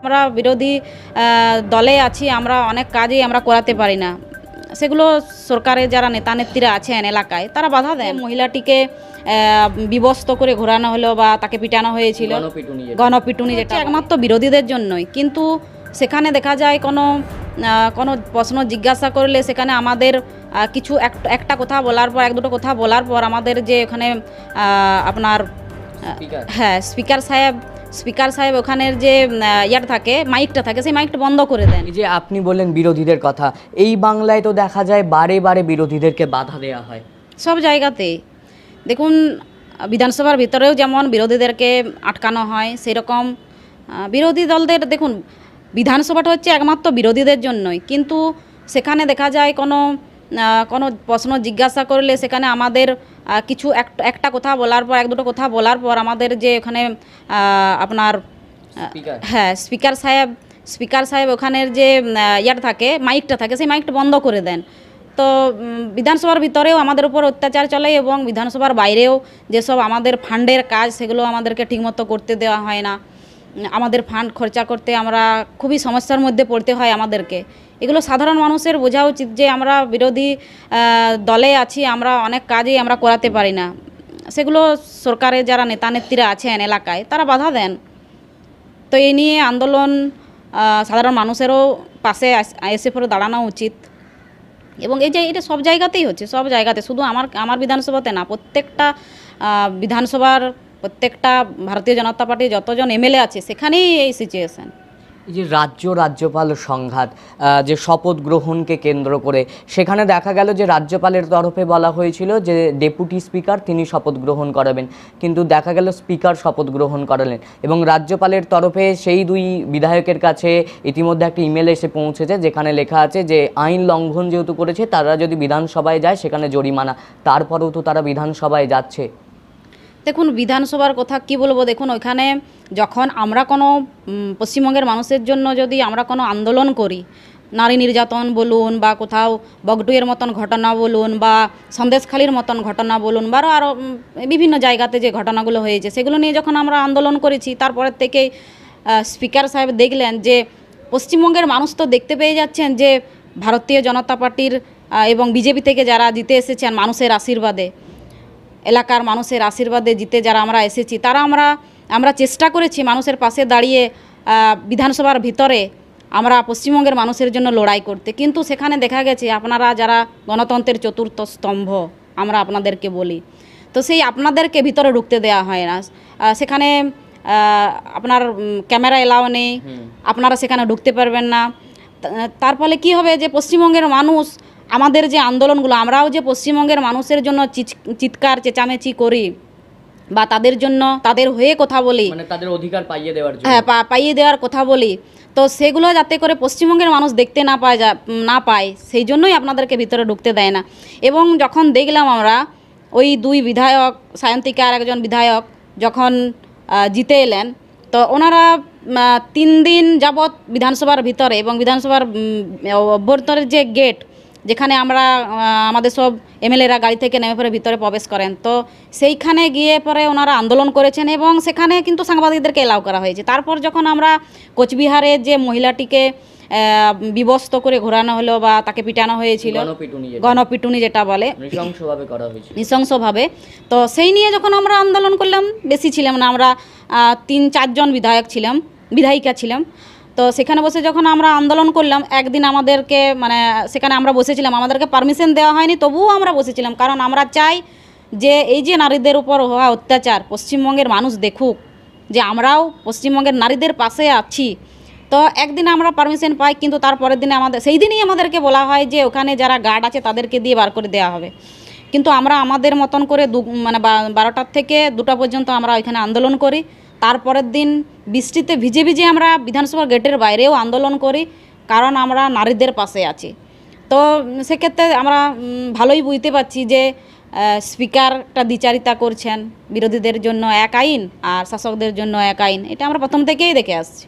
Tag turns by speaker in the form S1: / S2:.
S1: আমরা বিরোধী দলে আছি, আমরা অনেক কাজই আমরা করাতে পারি না, সেগুলো সরকারের যারা নেতা নেত্রীরা আছেন এলাকায় তারা বাধা দেন। মহিলাটিকে বিবস্ত করে ঘোরানো হলো বা তাকে পিটানো হয়েছিল, গণপিটুনি, যেটা একমাত্র বিরোধীদের জন্যই। কিন্তু সেখানে দেখা যায় কোনো প্রশ্ন জিজ্ঞাসা করলে সেখানে আমাদের কিছু একটা কথা বলার পর, এক দুটো কথা বলার পর আমাদের যে ওখানে আপনার স্পিকার সাহেব ওখানের যে ইয়াটা থাকে, মাইকটা থাকে, সেই মাইকটা বন্ধ করে দেন।
S2: যে আপনি বললেন বিরোধীদের কথা, এই বাংলায় তো দেখা যায় বারে বারে বিরোধীদেরকে বাধা দেওয়া হয়
S1: সব জায়গাতেই। দেখুন, বিধানসভার ভিতরেও যেমন বিরোধীদেরকে আটকানো হয়, সেরকম বিরোধী দলদের, দেখুন বিধানসভাটা হচ্ছে একমাত্র বিরোধীদের জন্যই। কিন্তু সেখানে দেখা যায় কোনো প্রশ্ন জিজ্ঞাসা করলে সেখানে আমাদের কিছু একটা কথা বলার পর, এক দুটো কথা বলার পর আমাদের যে ওখানে আপনার স্পিকার সাহেব ওখানের যে ইয়াটা থাকে, মাইকটা থাকে, সেই মাইকটা বন্ধ করে দেন। তো বিধানসভার ভিতরেও আমাদের উপর অত্যাচার চলে এবং বিধানসভার বাইরেও যেসব আমাদের ফান্ডের কাজ সেগুলো আমাদেরকে ঠিকমতো করতে দেওয়া হয় না। আমাদের ফান্ড খরচা করতে আমরা খুবই সমস্যার মধ্যে পড়তে হয় আমাদেরকে। এগুলো সাধারণ মানুষের বোঝা উচিত যে আমরা বিরোধী দলে আছি, আমরা অনেক কাজই আমরা করাতে পারি না, সেগুলো সরকারের যারা নেতা নেত্রীরা আছেন এলাকায় তারা বাধা দেন। তো এই নিয়ে আন্দোলন সাধারণ মানুষেরও পাশে এসে পড়ে দাঁড়ানো উচিত। এবং এই যে এটা সব জায়গাতেই হচ্ছে, সব জায়গাতে, শুধু আমার বিধানসভাতে না, প্রত্যেকটা বিধানসভার প্রত্যেকটা ভারতীয় জনতা পার্টির যতজন এমএলএ আছে সেখানেই এই সিচুয়েশান।
S2: এই যে রাজ্যপাল সংঘাত, যে শপথ গ্রহণকে কেন্দ্র করে সেখানে দেখা গেল যে রাজ্যপালের তরফে বলা হয়েছিল যে ডেপুটি স্পিকার তিনি শপথ গ্রহণ করাবেন, কিন্তু দেখা গেল স্পিকার শপথ গ্রহণ করালেন এবং রাজ্যপালের তরফে সেই দুই বিধায়কের কাছে ইতিমধ্যে একটা ইমেল এসে পৌঁছেছে যেখানে লেখা আছে যে আইন লঙ্ঘন যেহেতু করেছে তারা যদি বিধানসভায় যায় সেখানে জরিমানা, তারপরেও তো তারা বিধানসভায় যাচ্ছে।
S1: দেখুন, বিধানসভার কথা কি বলবো, দেখুন ওইখানে যখন আমরা কোনো পশ্চিমবঙ্গের মানুষের জন্য যদি আমরা কোনো আন্দোলন করি, নারী নির্যাতন বলুন বা কোথাও বগটুইয়ের মতন ঘটনা বলুন বা সন্দেশখালির মতন ঘটনা বলুন বা আরও বিভিন্ন জায়গাতে যে ঘটনাগুলো হয়েছে সেগুলো নিয়ে যখন আমরা আন্দোলন করেছি, তারপরের থেকেই স্পিকার সাহেব দেখলেন যে পশ্চিমবঙ্গের মানুষ তো দেখতে পেয়ে যাচ্ছেন যে ভারতীয় জনতা পার্টির এবং বিজেপি থেকে যারা জিতে এসেছেন মানুষের আশীর্বাদে, এলাকার মানুষের আশীর্বাদে জিতে যারা আমরা এসেছি, তারা আমরা চেষ্টা করেছি মানুষের পাশে দাঁড়িয়ে বিধানসভার ভিতরে আমরা পশ্চিমবঙ্গের মানুষের জন্য লড়াই করতে। কিন্তু সেখানে দেখা গেছে আপনারা যারা গণতন্ত্রের চতুর্থ স্তম্ভ আমরা আপনাদেরকে বলি, তো সেই আপনাদেরকে ভিতরে ঢুকতে দেওয়া হয় না। সেখানে আপনার ক্যামেরা এলাও নেই, আপনারা সেখানে ঢুকতে পারবেন না। তার ফলে কী হবে যে পশ্চিমবঙ্গের মানুষ, আমাদের যে আন্দোলনগুলো, আমরাও যে পশ্চিমবঙ্গের মানুষের জন্য চিৎকার চেঁচামেচি করি বা তাদের জন্য, তাদের হয়ে কথা বলি,
S2: মানে তাদের অধিকার পাইয়ে দেওয়ার জন্য,
S1: পাইয়ে দেওয়ার কথা বলি, তো সেগুলো যাতে করে পশ্চিমবঙ্গের মানুষ দেখতে না পায় সেই জন্যই আপনাদেরকে ভিতরে ঢুকতে দেয় না। এবং যখন দেখলাম আমরা ওই দুই বিধায়ক, সায়ন্তিকা আর একজন বিধায়ক যখন জিতে এলেন, তো ওনারা 3 দিন যাবৎ বিধানসভার ভিতরে এবং বিধানসভার অভ্যন্তরের যে গেট যেখানে আমরা আমাদের সব এমএলএরা গাড়ি থেকে নেমে পরে ভিতরে প্রবেশ করেন, তো সেইখানে গিয়ে পরে ওনারা আন্দোলন করেছেন এবং সেখানে কিন্তু সাংবাদিকদেরকে এলাও করা হয়েছে। তারপর যখন আমরা কোচবিহারে যে মহিলাটিকে বিবস্ত করে ঘোরানো হলো বা তাকে পিটানো হয়েছিল, গণপিটুনি যেটা বলে, নৃশংসভাবে, তো সেই নিয়ে যখন আমরা আন্দোলন করলাম, বেশি ছিলাম না, আমরা 3-4 জন বিধায়িকা ছিলাম, তো সেখানে বসে যখন আমরা আন্দোলন করলাম, একদিন আমাদেরকে সেখানে আমরা বসেছিলাম, আমাদেরকে পারমিশন দেওয়া হয়নি, তবুও আমরা বসেছিলাম, কারণ আমরা চাই যে এই যে নারীদের উপর হওয়া অত্যাচার পশ্চিমবঙ্গের মানুষ দেখুক যে আমরাও পশ্চিমবঙ্গের নারীদের পাশে আছি। তো একদিন আমরা পারমিশন পাই, কিন্তু তারপরের দিনে সেই দিনই আমাদেরকে বলা হয় যে ওখানে যারা গার্ড আছে তাদেরকে দিয়ে বার করে দেওয়া হবে। কিন্তু আমরা আমাদের মতন করে 12টার থেকে 2টা পর্যন্ত আমরা ওইখানে আন্দোলন করি। তারপরের দিন বৃষ্টিতে ভিজে ভিজে আমরা বিধানসভার গেটের বাইরেও আন্দোলন করি, কারণ আমরা নারীদের পাশে আছি। তো সেক্ষেত্রে আমরা ভালোই বুঝতে পারছি যে স্পিকার একটা দ্বিচারিতা করছেন, বিরোধীদের জন্য এক আইন আর শাসকদের জন্য এক আইন, এটা আমরা প্রথম থেকেই দেখে আসছি।